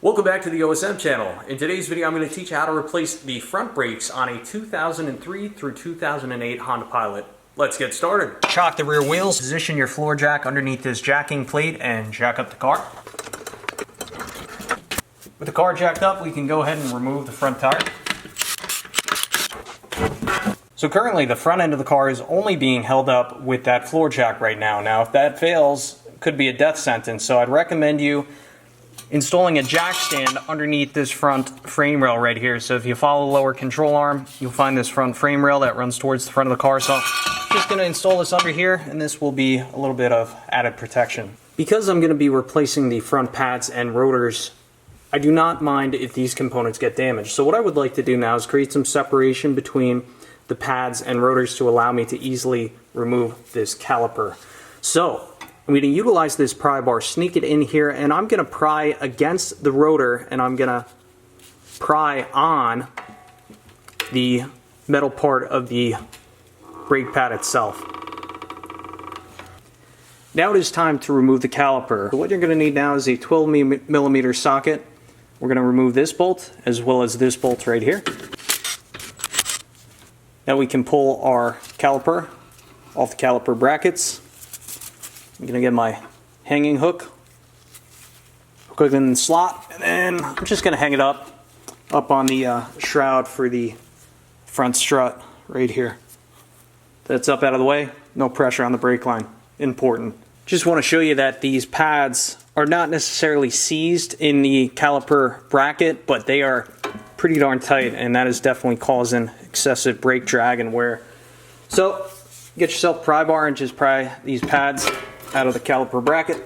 Welcome back to the OSM channel. In today's video I'm going to teach you how to replace the front brakes on a 2003 through 2008 Honda Pilot. Let's get started. Chock the rear wheels, position your floor jack underneath this jacking plate and jack up the car. With the car jacked up, we can go ahead and remove the front tire. So currently the front end of the car is only being held up with that floor jack right now. Now if that fails, it could be a death sentence, so I'd recommend you installing a jack stand underneath this front frame rail right here. So if you follow the lower control arm, you'll find this front frame rail that runs towards the front of the car. So I'm just going to install this under here, and this will be a little bit of added protection. Because I'm going to be replacing the front pads and rotors, I do not mind if these components get damaged. So what I would like to do now is create some separation between the pads and rotors to allow me to easily remove this caliper. So I'm going to utilize this pry bar, sneak it in here, and I'm going to pry against the rotor, and I'm going to pry on the metal part of the brake pad itself. Now it is time to remove the caliper. So what you're going to need now is a 12mm socket. We're going to remove this bolt as well as this bolt right here. Now we can pull our caliper off the caliper brackets. I'm going to get my hanging hook, hook it in the slot, and then I'm just going to hang it up on the shroud for the front strut right here. That's up out of the way, no pressure on the brake line. Important. Just want to show you that these pads are not necessarily seized in the caliper bracket, but they are pretty darn tight, and that is definitely causing excessive brake drag and wear. So get yourself a pry bar and just pry these pads out of the caliper bracket.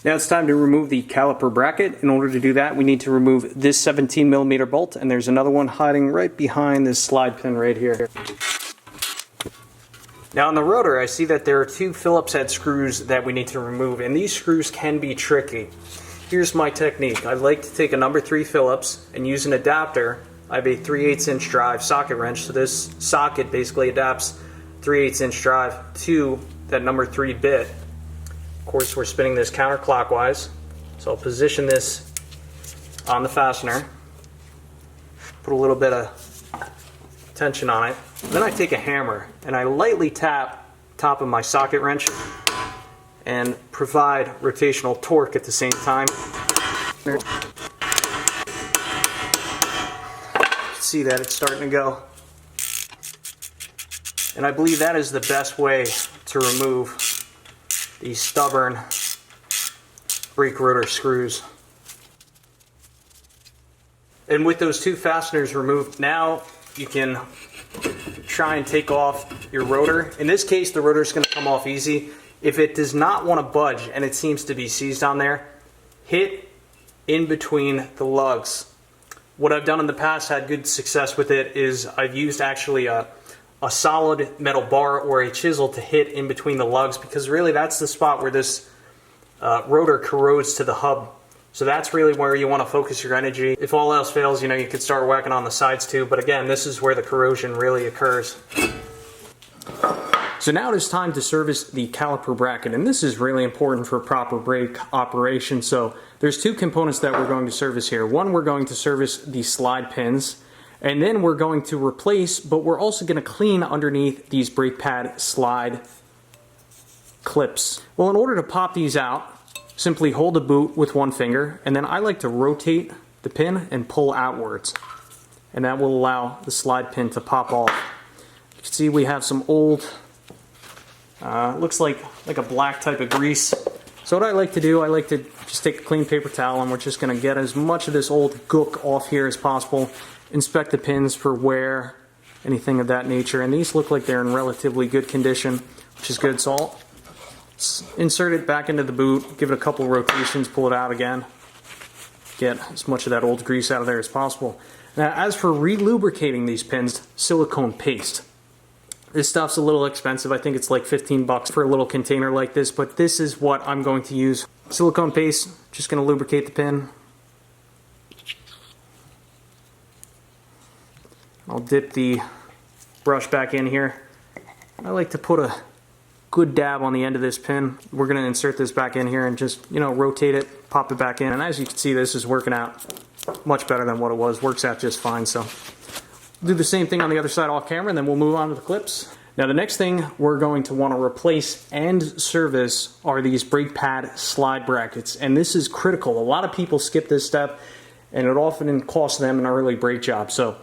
Now it's time to remove the caliper bracket. In order to do that, we need to remove this 17mm bolt, and there's another one hiding right behind this slide pin right here. Now on the rotor, I see that there are two Phillips head screws that we need to remove, and these screws can be tricky. Here's my technique. I like to take a number 3 Phillips and use an adapter. I have a 3/8 inch drive socket wrench, so this socket basically adapts 3/8 inch drive to that number 3 bit. Of course, we're spinning this counterclockwise, so I'll position this on the fastener, put a little bit of tension on it. Then I take a hammer and I lightly tap top of my socket wrench and provide rotational torque at the same time. See that it's starting to go. And I believe that is the best way to remove these stubborn brake rotor screws. And with those two fasteners removed, now you can try and take off your rotor. In this case, the rotor is going to come off easy. If it does not want to budge and it seems to be seized on there, hit in between the lugs. What I've done in the past, had good success with it, is I've used actually a solid metal bar or a chisel to hit in between the lugs, because really that's the spot where this rotor corrodes to the hub. So that's really where you want to focus your energy. If all else fails, you could start whacking on the sides too, but again, this is where the corrosion really occurs. So now it is time to service the caliper bracket, and this is really important for proper brake operation. So there's two components that we're going to service here. One, we're going to service the slide pins, and then we're going to replace, but we're also going to clean underneath these brake pad slide clips. Well, in order to pop these out, simply hold the boot with one finger, and then I like to rotate the pin and pull outwards, and that will allow the slide pin to pop off. You can see we have some old, looks like a black type of grease. So what I like to do, I like to just take a clean paper towel, and we're just going to get as much of this old gook off here as possible. Inspect the pins for wear, anything of that nature, and these look like they're in relatively good condition, which is good. So I'll insert it back into the boot, give it a couple rotations, pull it out again, get as much of that old grease out of there as possible. Now, as for re-lubricating these pins, silicone paste. This stuff's a little expensive. I think it's like 15 bucks for a little container like this, but this is what I'm going to use. Silicone paste, just going to lubricate the pin. I'll dip the brush back in here. I like to put a good dab on the end of this pin. We're going to insert this back in here and just, you know, rotate it, pop it back in. And as you can see, this is working out much better than what it was. Works out just fine. So do the same thing on the other side off camera, and then we'll move on to the clips. Now the next thing we're going to want to replace and service are these brake pad slide brackets. And this is critical. A lot of people skip this step, and it often costs them an early brake job. So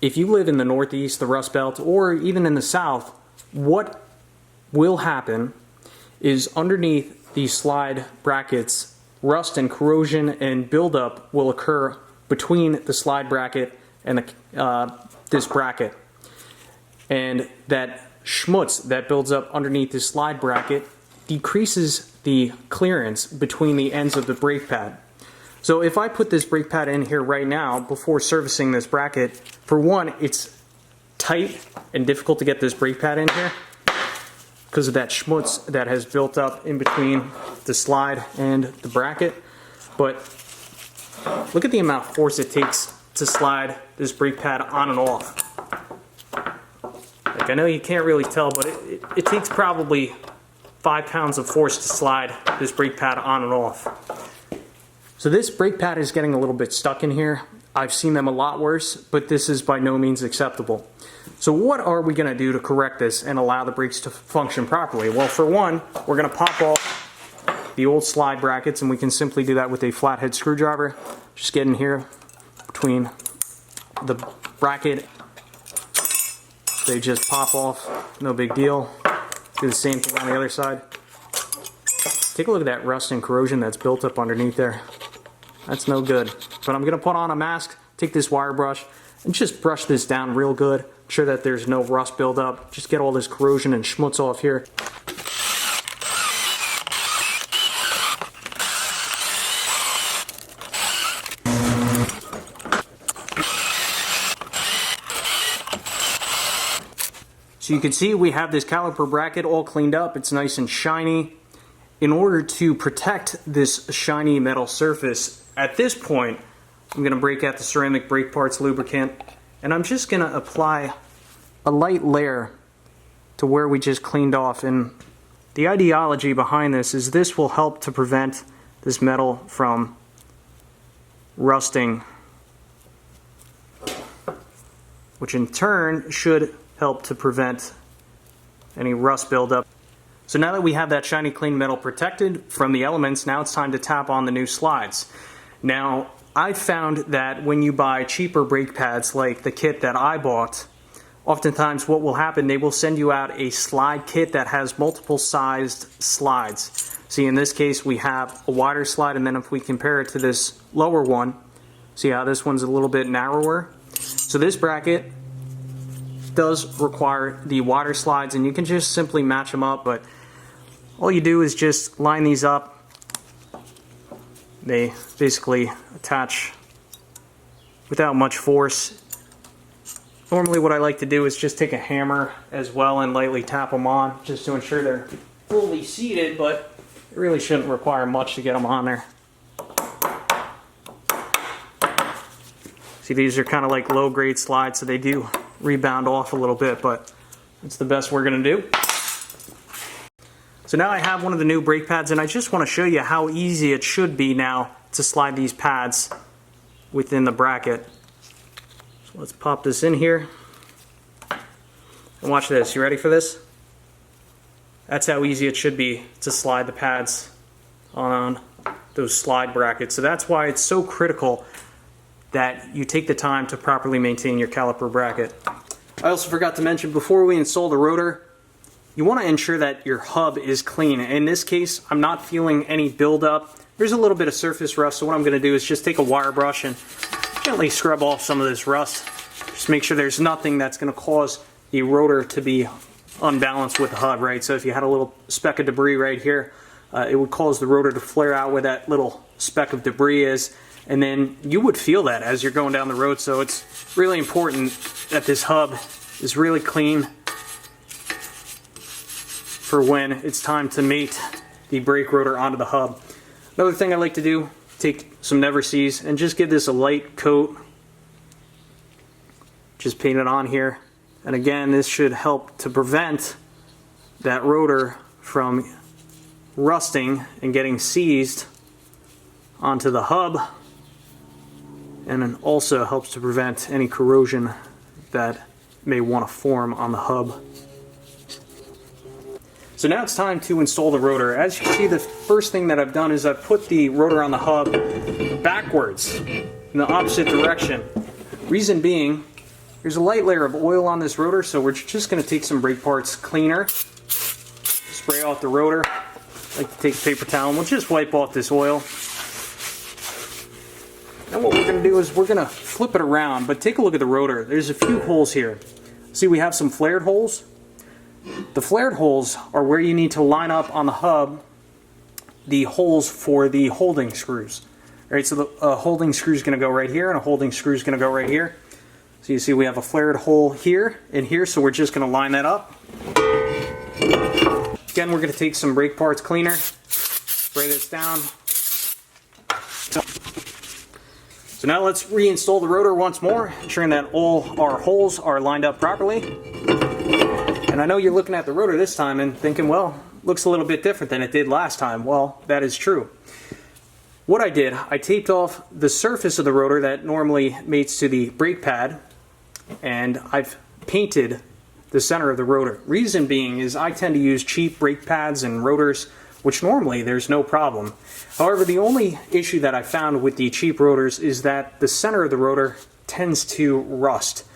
if you live in the Northeast, the Rust Belt, or even in the South, what will happen is underneath these slide brackets, rust and corrosion and buildup will occur between the slide bracket and this bracket. And that schmutz that builds up underneath this slide bracket decreases the clearance between the ends of the brake pad. So if I put this brake pad in here right now before servicing this bracket, for one, it's tight and difficult to get this brake pad in here because of that schmutz that has built up in between the slide and the bracket. But look at the amount of force it takes to slide this brake pad on and off. Like, I know you can't really tell, but it takes probably 5 pounds of force to slide this brake pad on and off. So this brake pad is getting a little bit stuck in here. I've seen them a lot worse, but this is by no means acceptable. So what are we going to do to correct this and allow the brakes to function properly? Well, for one, we're going to pop off the old slide brackets, and we can simply do that with a flathead screwdriver. Just get in here between the bracket. They just pop off, no big deal. Do the same thing on the other side. Take a look at that rust and corrosion that's built up underneath there. That's no good. But I'm going to put on a mask, take this wire brush, and just brush this down real good. Ensure that there's no rust buildup. Just get all this corrosion and schmutz off here. So you can see we have this caliper bracket all cleaned up. It's nice and shiny. In order to protect this shiny metal surface, at this point, I'm going to break out the ceramic brake parts lubricant, and I'm just going to apply a light layer to where we just cleaned off. And the ideology behind this will help to prevent this metal from rusting, which in turn should help to prevent any rust buildup. So now that we have that shiny clean metal protected from the elements, now it's time to tap on the new slides. Now, I found that when you buy cheaper brake pads like the kit that I bought, oftentimes what will happen, they will send you out a slide kit that has multiple sized slides. See, in this case we have a wider slide, and then if we compare it to this lower one, see how this one's a little bit narrower? So this bracket does require the wider slides, and you can just simply match them up, but all you do is just line these up. They basically attach without much force. Normally what I like to do is just take a hammer as well and lightly tap them on just to ensure they're fully seated, but it really shouldn't require much to get them on there. See, these are kind of like low grade slides, so they do rebound off a little bit, but that's the best we're going to do. So now I have one of the new brake pads, and I just want to show you how easy it should be now to slide these pads within the bracket. So let's pop this in here. And watch this. You ready for this? That's how easy it should be to slide the pads on those slide brackets. So that's why it's so critical that you take the time to properly maintain your caliper bracket. I also forgot to mention, before we install the rotor, you want to ensure that your hub is clean. In this case, I'm not feeling any buildup. There's a little bit of surface rust, so what I'm going to do is just take a wire brush and gently scrub off some of this rust. Just make sure there's nothing that's going to cause the rotor to be unbalanced with the hub, right? So if you had a little speck of debris right here, it would cause the rotor to flare out where that little speck of debris is. And then you would feel that as you're going down the road. So it's really important that this hub is really clean for when it's time to mate the brake rotor onto the hub. Another thing I like to do, take some Never Seas and just give this a light coat. Just paint it on here. And again, this should help to prevent that rotor from rusting and getting seized onto the hub, and it also helps to prevent any corrosion that may want to form on the hub. So now it's time to install the rotor. As you see, the first thing that I've done is I've put the rotor on the hub backwards in the opposite direction. Reason being, there's a light layer of oil on this rotor, so we're just going to take some brake parts cleaner, spray off the rotor. I like to take a paper towel and we'll just wipe off this oil. Now what we're going to do is we're going to flip it around, but take a look at the rotor. There's a few holes here. See, we have some flared holes. The flared holes are where you need to line up on the hub the holes for the holding screws. All right, so the holding screw is going to go right here, and a holding screw is going to go right here. So you see we have a flared hole here and here, so we're just going to line that up. Again, we're going to take some brake parts cleaner, spray this down. So now let's reinstall the rotor once more, ensuring that all our holes are lined up properly. And I know you're looking at the rotor this time and thinking, well, looks a little bit different than it did last time. Well, that is true. What I did, I taped off the surface of the rotor that normally mates to the brake pad, and I've painted the center of the rotor. Reason being is I tend to use cheap brake pads and rotors, which normally there's no problem. However, the only issue that I found with the cheap rotors is that the center of the rotor tends to rust,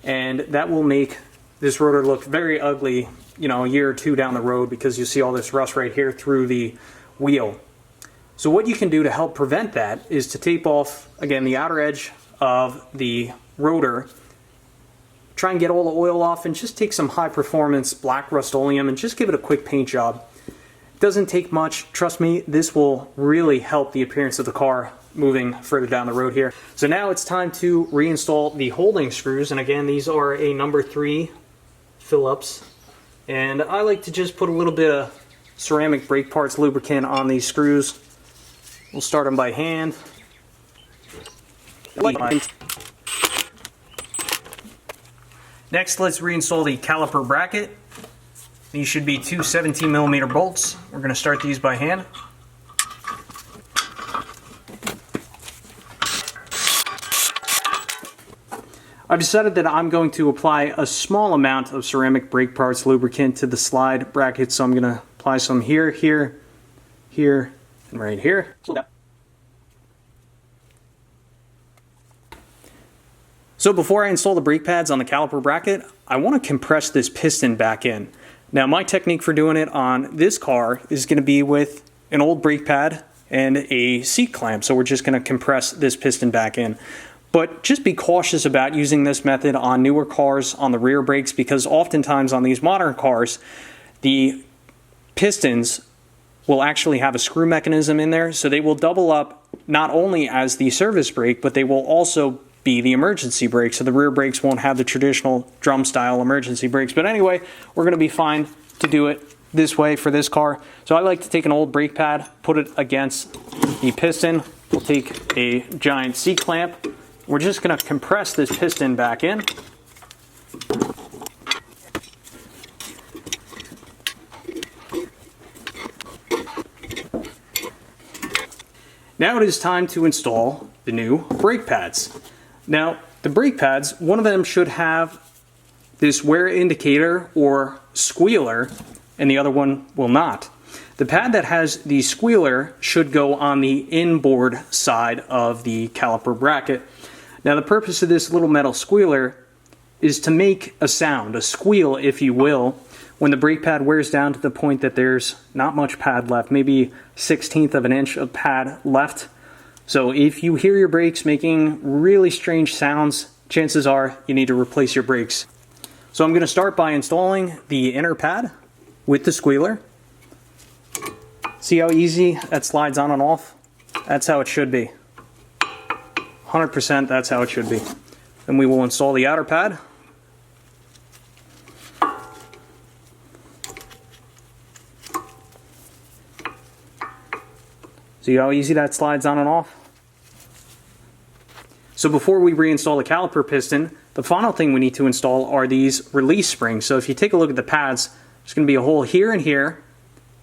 and that will make this rotor look very ugly, you know, a year or two down the road, because you see all this rust right here through the wheel. So what you can do to help prevent that is to tape off, again, the outer edge of the rotor, try and get all the oil off, and just take some high performance black Rust-Oleum and just give it a quick paint job. It doesn't take much. Trust me, this will really help the appearance of the car moving further down the road here. So now it's time to reinstall the holding screws, and again, these are a number 3 Phillips, and I like to just put a little bit of ceramic brake parts lubricant on these screws. We'll start them by hand. Next, let's reinstall the caliper bracket. These should be 2 17mm bolts. We're going to start these by hand. I've decided that I'm going to apply a small amount of ceramic brake parts lubricant to the slide bracket, so I'm going to apply some here, here, here, and right here. So before I install the brake pads on the caliper bracket, I want to compress this piston back in. Now my technique for doing it on this car is going to be with an old brake pad and a seat clamp, so we're just going to compress this piston back in. But just be cautious about using this method on newer cars on the rear brakes, because oftentimes on these modern cars, the pistons will actually have a screw mechanism in there, so they will double up not only as the service brake, but they will also be the emergency brake, so the rear brakes won't have the traditional drum style emergency brakes. But anyway, we're going to be fine to do it this way for this car. So I like to take an old brake pad, put it against the piston. We'll take a giant C-clamp. We're just going to compress this piston back in. Now it is time to install the new brake pads. Now, the brake pads, one of them should have this wear indicator or squealer, and the other one will not. The pad that has the squealer should go on the inboard side of the caliper bracket. Now, the purpose of this little metal squealer is to make a sound, a squeal, if you will, when the brake pad wears down to the point that there's not much pad left, maybe 1/16 of an inch of pad left. So if you hear your brakes making really strange sounds, chances are you need to replace your brakes. So I'm going to start by installing the inner pad with the squealer. See how easy that slides on and off? That's how it should be. 100%, that's how it should be. Then we will install the outer pad. See how easy that slides on and off? So before we reinstall the caliper piston, the final thing we need to install are these release springs. So if you take a look at the pads, There's going to be a hole here and here,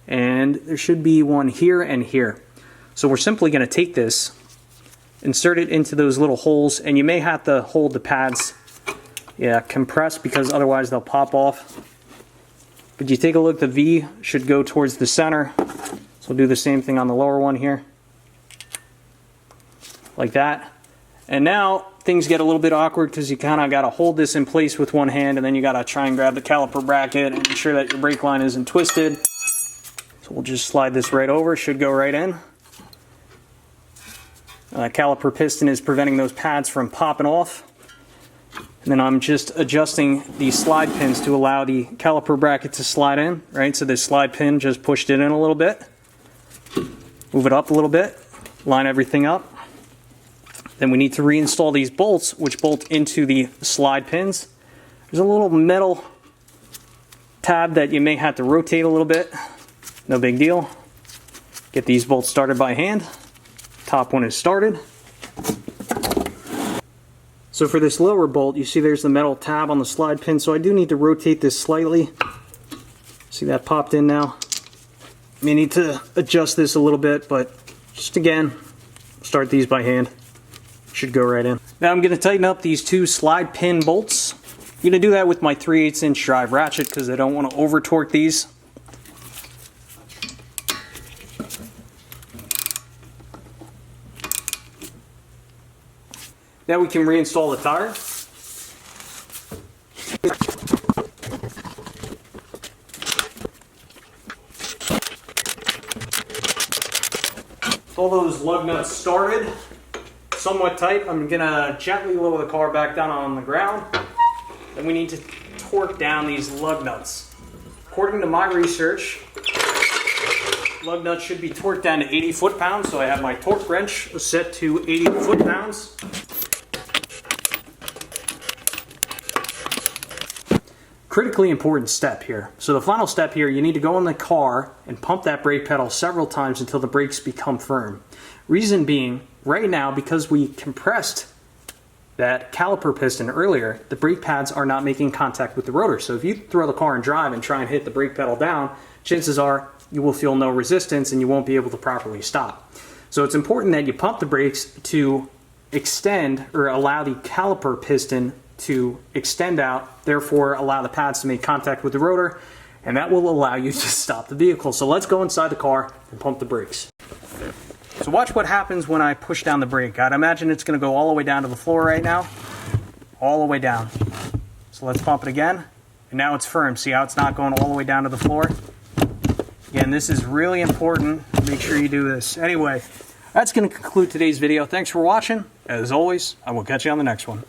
and there should be one here and here. So we're simply going to take this, insert it into those little holes, and you may have to hold the pads, compressed, because otherwise they'll pop off. But you take a look, the V should go towards the center. So we'll do the same thing on the lower one here. Like that. And now things get a little bit awkward because you kind of got to hold this in place with one hand, and then you got to try and grab the caliper bracket and ensure that your brake line isn't twisted. So we'll just slide this right over, should go right in. Caliper piston is preventing those pads from popping off. And then I'm just adjusting the slide pins to allow the caliper bracket to slide in, right? So this slide pin just pushed it in a little bit. Move it up a little bit, line everything up. Then we need to reinstall these bolts, which bolt into the slide pins. There's a little metal tab that you may have to rotate a little bit. No big deal. Get these bolts started by hand. Top one is started. So for this lower bolt, you see there's the metal tab on the slide pin, so I do need to rotate this slightly. See that popped in now? May need to adjust this a little bit, but just again, start these by hand. Should go right in. Now I'm going to tighten up these two slide pin bolts. I'm going to do that with my 3/8" drive ratchet because I don't want to over torque these. Now we can reinstall the tire. All those lug nuts started, somewhat tight. I'm gonna gently lower the car back down on the ground. Then we need to torque down these lug nuts. According to my research, lug nuts should be torqued down to 80 foot-pounds, so I have my torque wrench set to 80 foot-pounds. Critically important step here. So the final step here, you need to go in the car and pump that brake pedal several times until the brakes become firm. Reason being, right now, because we compressed that caliper piston earlier, the brake pads are not making contact with the rotor. So if you throw the car and drive and try and hit the brake pedal down, chances are you will feel no resistance and you won't be able to properly stop. So it's important that you pump the brakes to extend or allow the caliper piston to extend out, therefore allow the pads to make contact with the rotor, and that will allow you to stop the vehicle. So let's go inside the car and pump the brakes. So watch what happens when I push down the brake. I'd imagine it's going to go all the way down to the floor right now. All the way down. So let's pump it again. And now it's firm. See how it's not going all the way down to the floor? Again, this is really important. Make sure you do this. Anyway, that's going to conclude today's video. Thanks for watching. As always, I will catch you on the next one.